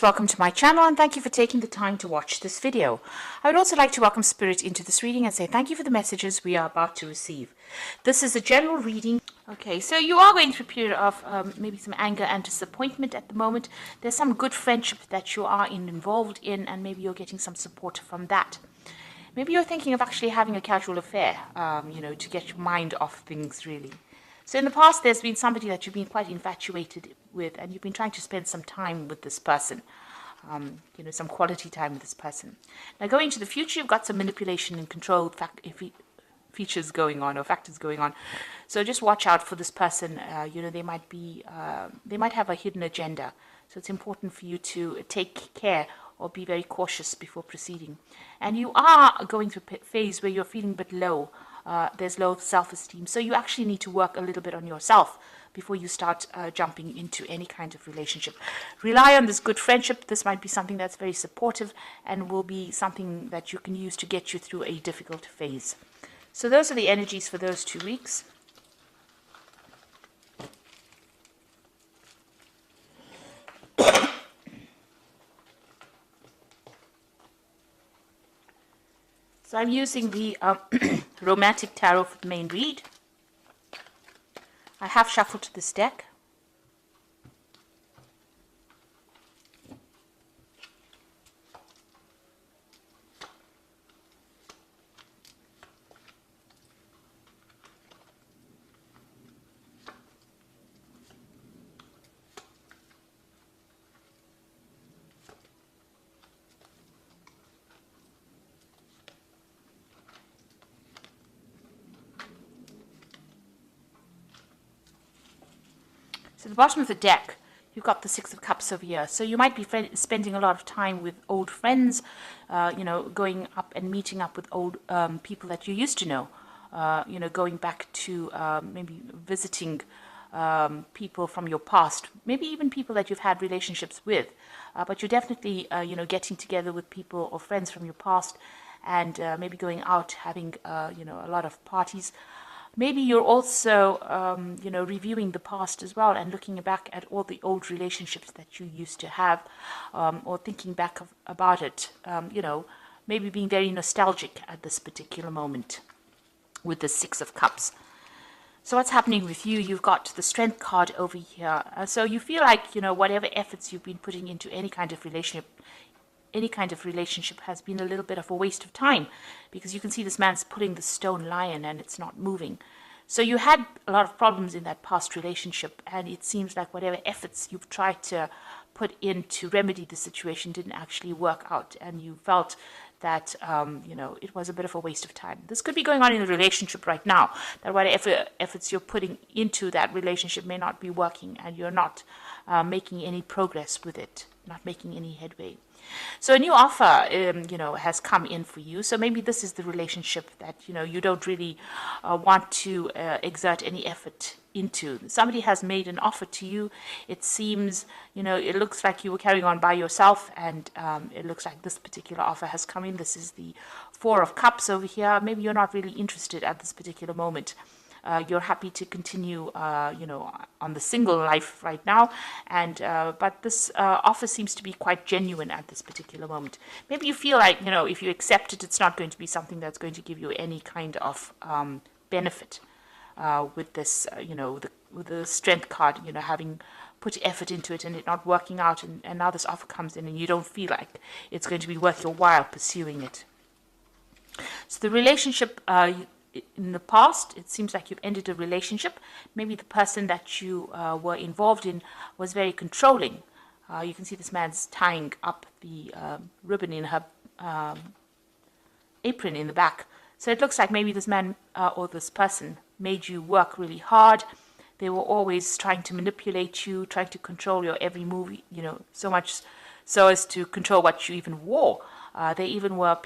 Welcome to my channel and thank you for taking the time to watch this video. I would also like to welcome Spirit into this reading and say thank you for the messages we are about to receive. This is a general reading. Okay, so you are going through a period of maybe some anger and disappointment at the moment. There's some good friendship that you are involved in and maybe you're getting some support from that. Maybe you're thinking of actually having a casual affair, to get your mind off things really. So in the past, there's been somebody that you've been quite infatuated with, and you've been trying to spend some time with this person, some quality time with this person. Now, going into the future, you've got some manipulation and control features going on or factors going on. So just watch out for this person. They might have a hidden agenda. So it's important for you to take care or be very cautious before proceeding. And you are going through a phase where you're feeling a bit low. There's low self-esteem. So you actually need to work a little bit on yourself before you start jumping into any kind of relationship. Rely on this good friendship. This might be something that's very supportive and will be something that you can use to get you through a difficult phase. So those are the energies for those 2 weeks. So I'm using the Romantic Tarot for the main read. I have shuffled this deck. So the bottom of the deck, you've got the Six of Cups over here. So you might be spending a lot of time with old friends, going up and meeting up with old people that you used to know, going back to maybe visiting people from your past, maybe even people that you've had relationships with. But you're definitely, getting together with people or friends from your past and maybe going out, having, a lot of parties. Maybe you're also, reviewing the past as well and looking back at all the old relationships that you used to have, or thinking back about it, maybe being very nostalgic at this particular moment with the Six of Cups. So what's happening with you? You've got the Strength card over here. So you feel like, whatever efforts you've been putting into any kind of relationship has been a little bit of a waste of time, because you can see this man's pulling the stone lion and it's not moving. So you had a lot of problems in that past relationship, and it seems like whatever efforts you've tried to put in to remedy the situation didn't actually work out, and you felt that it was a bit of a waste of time. This could be going on in the relationship right now, that whatever efforts you're putting into that relationship may not be working, and you're not making any progress with it, not making any headway. So a new offer, has come in for you. So maybe this is the relationship that, you don't really want to exert any effort into. Somebody has made an offer to you. It seems, it looks like you were carrying on by yourself, and it looks like this particular offer has come in. This is the Four of Cups over here. Maybe you're not really interested at this particular moment. You're happy to continue, on the single life right now, and but this offer seems to be quite genuine at this particular moment. Maybe you feel like, if you accept it, it's not going to be something that's going to give you any kind of benefit with this, with the Strength card, having put effort into it and it not working out, and now this offer comes in and you don't feel like it's going to be worth your while pursuing it. So the relationship, in the past, it seems like you've ended a relationship. Maybe the person that you were involved in was very controlling. You can see this man's tying up the ribbon in her apron in the back. So it looks like maybe this man or this person made you work really hard. They were always trying to manipulate you, trying to control your every move, so much so as to control what you even wore. They even were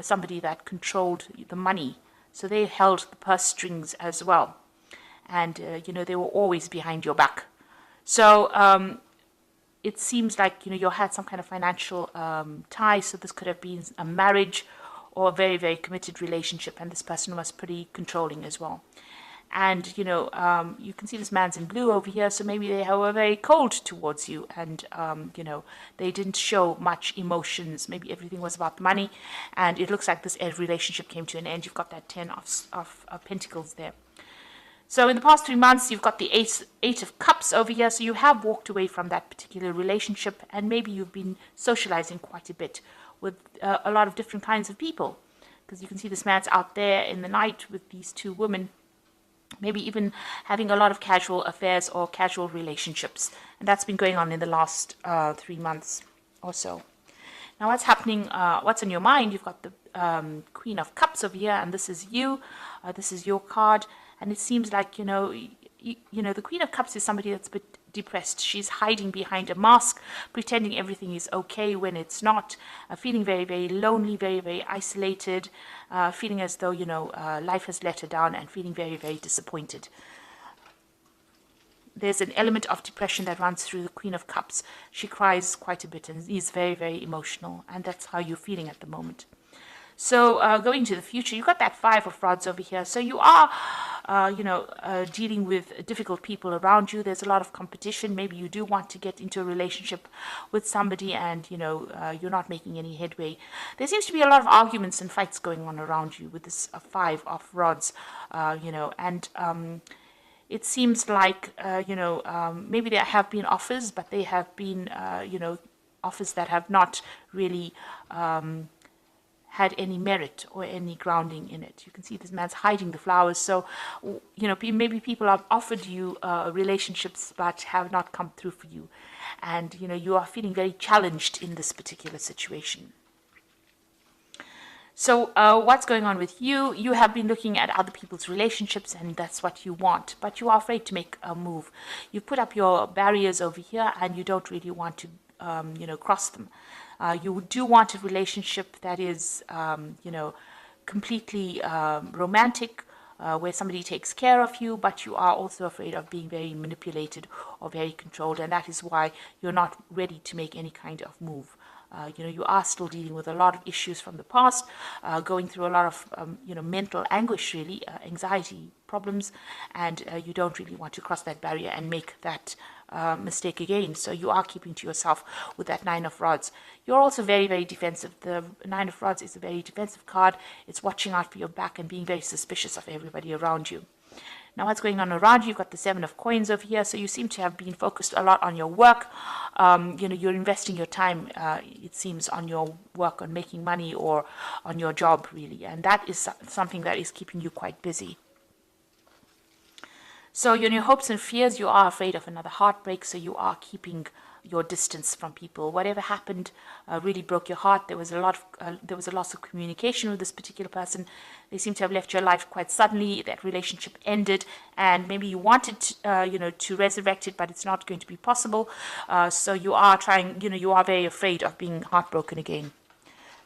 somebody that controlled the money. So they held the purse strings as well. And, they were always behind your back. So it seems like, you had some kind of financial tie. So this could have been a marriage or a very, very committed relationship. And this person was pretty controlling as well. And, you can see this man's in blue over here, so maybe they were very cold towards you, and, they didn't show much emotions. Maybe everything was about the money, and it looks like this relationship came to an end. You've got that 10 of Pentacles there. So in the past 3 months, you've got the Eight of Cups over here. So you have walked away from that particular relationship, and maybe you've been socializing quite a bit with a lot of different kinds of people. Because you can see this man's out there in the night with these two women, maybe even having a lot of casual affairs or casual relationships. And that's been going on in the last 3 months or so. Now what's happening, what's on your mind? You've got the Queen of Cups over here, and this is you. This is your card. And it seems like, the Queen of Cups is somebody that's a bit depressed. She's hiding behind a mask, pretending everything is okay when it's not, feeling very, very lonely, very, very isolated, feeling as though, life has let her down, and feeling very, very disappointed. There's an element of depression that runs through the Queen of Cups. She cries quite a bit and is very, very emotional, and that's how you're feeling at the moment. So going to the future, you've got that Five of Rods over here. So you are, dealing with difficult people around you. There's a lot of competition. Maybe you do want to get into a relationship with somebody, and, you're not making any headway. There seems to be a lot of arguments and fights going on around you with this Five of Rods, and it seems like, maybe there have been offers, but they have been, offers that have not really had any merit or any grounding in it. You can see this man's hiding the flowers. So, maybe people have offered you relationships but have not come through for you. And, you are feeling very challenged in this particular situation. So what's going on with you? You have been looking at other people's relationships, and that's what you want. But you are afraid to make a move. You put up your barriers over here, and you don't really want to, cross them. You do want a relationship that is, completely romantic, where somebody takes care of you, but you are also afraid of being very manipulated or very controlled, and that is why you're not ready to make any kind of move. You are still dealing with a lot of issues from the past, going through a lot of, mental anguish, really, anxiety problems, and you don't really want to cross that barrier and make that mistake again. So you are keeping to yourself with that Nine of Rods. You're also very, very defensive. The Nine of Rods is a very defensive card. It's watching out for your back and being very suspicious of everybody around you. Now what's going on around you? You've got the Seven of Coins over here. So you seem to have been focused a lot on your work. You're investing your time, it seems, on your work, on making money, or on your job, really. And that is something that is keeping you quite busy. So in your hopes and fears, you are afraid of another heartbreak. So you are keeping your distance from people. Whatever happened really broke your heart. There was a loss of communication with this particular person. They seem to have left your life quite suddenly. That relationship ended, and maybe you wanted to resurrect it, but it's not going to be possible. So you are trying. You are very afraid of being heartbroken again.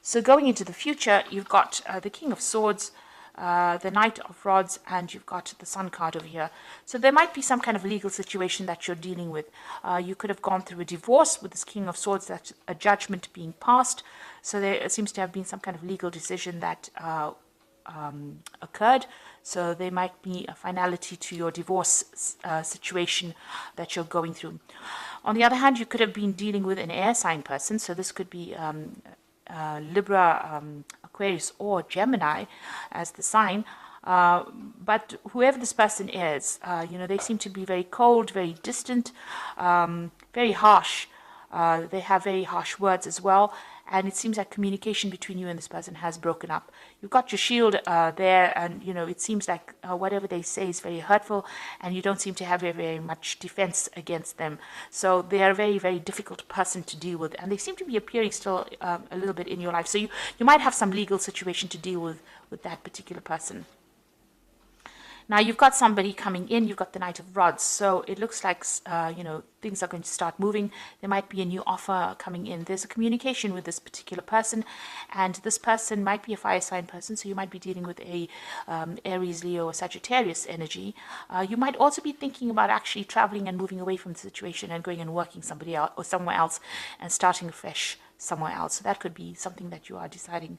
So going into the future, you've got the King of Swords, the Knight of Rods, and you've got the Sun card over here. So there might be some kind of legal situation that you're dealing with. You could have gone through a divorce with this King of Swords. That's a judgment being passed. So there seems to have been some kind of legal decision that occurred. So there might be a finality to your divorce situation that you're going through. On the other hand, you could have been dealing with an air sign person. So this could be Libra, Aquarius, or Gemini as the sign. But whoever this person is, they seem to be very cold, very distant, very harsh. They have very harsh words as well. And it seems like communication between you and this person has broken up. You've got your shield there, and, it seems like whatever they say is very hurtful, and you don't seem to have very, very much defense against them. So they are a very, very difficult person to deal with, and they seem to be appearing still a little bit in your life. So you might have some legal situation to deal with that particular person. Now you've got somebody coming in, you've got the Knight of Rods, so it looks like, things are going to start moving. There might be a new offer coming in. There's a communication with this particular person, and this person might be a fire sign person, so you might be dealing with a Aries, Leo, or Sagittarius energy. You might also be thinking about actually traveling and moving away from the situation and going and working somebody else or somewhere else and starting afresh. somewhere else. So that could be something that you are deciding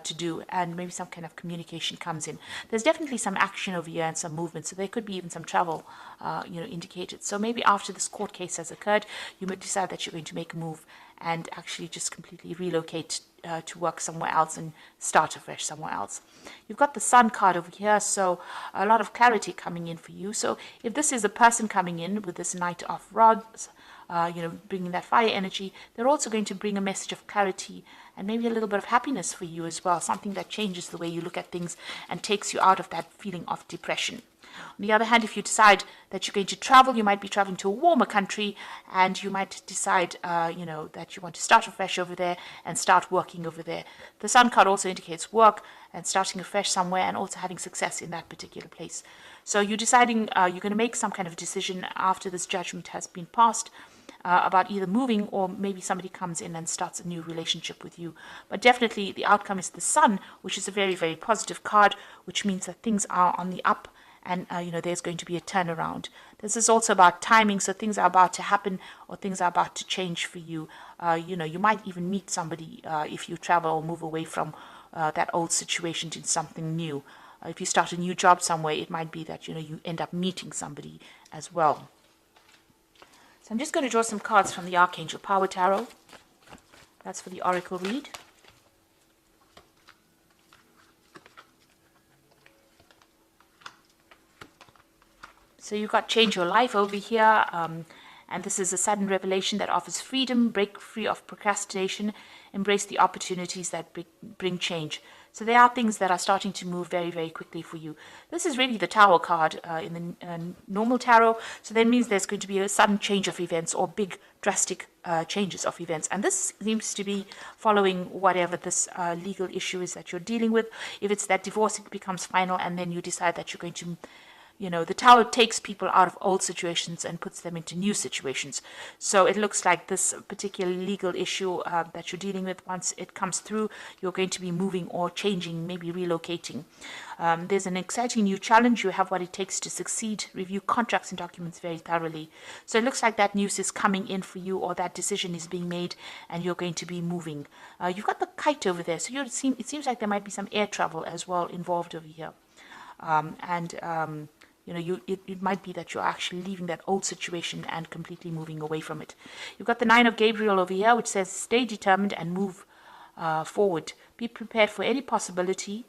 to do, and maybe some kind of communication comes in. There's definitely some action over here and some movement, so there could be even some travel indicated. So maybe after this court case has occurred, you might decide that you're going to make a move and actually just completely relocate to work somewhere else and start afresh somewhere else. You've got the Sun card over here, so a lot of clarity coming in for you. So if this is a person coming in with this Knight of Rods, bringing that fire energy, they're also going to bring a message of clarity and maybe a little bit of happiness for you as well, something that changes the way you look at things and takes you out of that feeling of depression. On the other hand, if you decide that you're going to travel, you might be traveling to a warmer country, and you might decide, that you want to start afresh over there and start working over there. The Sun card also indicates work and starting afresh somewhere and also having success in that particular place. So you're deciding you're going to make some kind of decision after this judgment has been passed about either moving, or maybe somebody comes in and starts a new relationship with you. But definitely the outcome is the Sun, which is a very, very positive card, which means that things are on the up. And, there's going to be a turnaround. This is also about timing, so things are about to happen or things are about to change for you. You might even meet somebody if you travel or move away from that old situation to something new. If you start a new job somewhere, it might be that, you end up meeting somebody as well. So I'm just going to draw some cards from the Archangel Power Tarot. That's for the Oracle read. So you've got Change Your Life over here, and this is a sudden revelation that offers freedom, break free of procrastination, embrace the opportunities that bring change. So there are things that are starting to move very, very quickly for you. This is really the Tower card in the normal tarot, so that means there's going to be a sudden change of events or big drastic changes of events. And this seems to be following whatever this legal issue is that you're dealing with. If it's that divorce, it becomes final, and then you decide that you're going to the Tower takes people out of old situations and puts them into new situations. So it looks like this particular legal issue that you're dealing with, once it comes through, you're going to be moving or changing, maybe relocating. There's an exciting new challenge. You have what it takes to succeed. Review contracts and documents very thoroughly. So it looks like that news is coming in for you, or that decision is being made, and you're going to be moving. You've got the Kite over there. So it seems like there might be some air travel as well involved over here. It might be that you're actually leaving that old situation and completely moving away from it. You've got the Nine of Gabriel over here, which says stay determined and move forward. Be prepared for any possibility.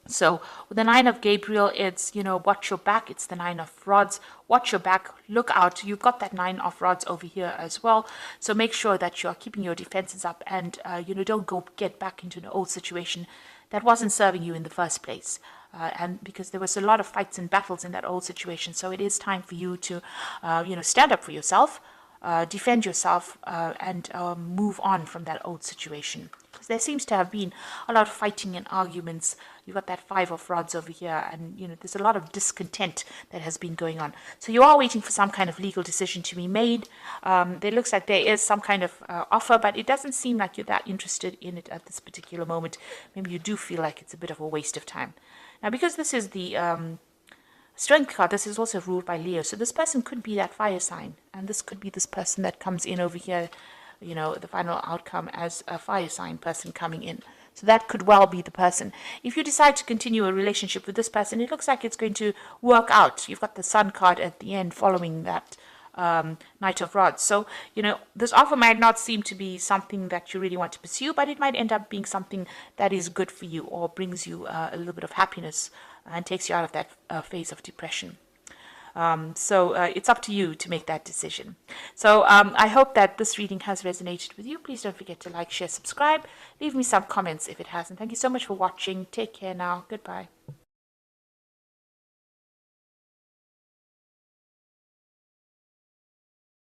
So with the Nine of Gabriel, it's, watch your back. It's the Nine of Rods. Watch your back. Look out. You've got that Nine of Rods over here as well. So make sure that you're keeping your defenses up and, don't get back into an old situation that wasn't serving you in the first place. And because there was a lot of fights and battles in that old situation. So it is time for you to, stand up for yourself, defend yourself, and move on from that old situation. Because there seems to have been a lot of fighting and arguments. You've got that Five of Rods over here, and, there's a lot of discontent that has been going on. So you are waiting for some kind of legal decision to be made. There looks like there is some kind of offer, but it doesn't seem like you're that interested in it at this particular moment. Maybe you do feel like it's a bit of a waste of time. Now, because this is the Strength card, this is also ruled by Leo. So this person could be that fire sign. And this could be this person that comes in over here, the final outcome as a fire sign person coming in. So that could well be the person. If you decide to continue a relationship with this person, it looks like it's going to work out. You've got the Sun card at the end following that Knight of Rods. So, this offer might not seem to be something that you really want to pursue, but it might end up being something that is good for you or brings you a little bit of happiness and takes you out of that phase of depression. So it's up to you to make that decision. So I hope that this reading has resonated with you. Please don't forget to like, share, subscribe. Leave me some comments if it hasn't. Thank you so much for watching. Take care now. Goodbye.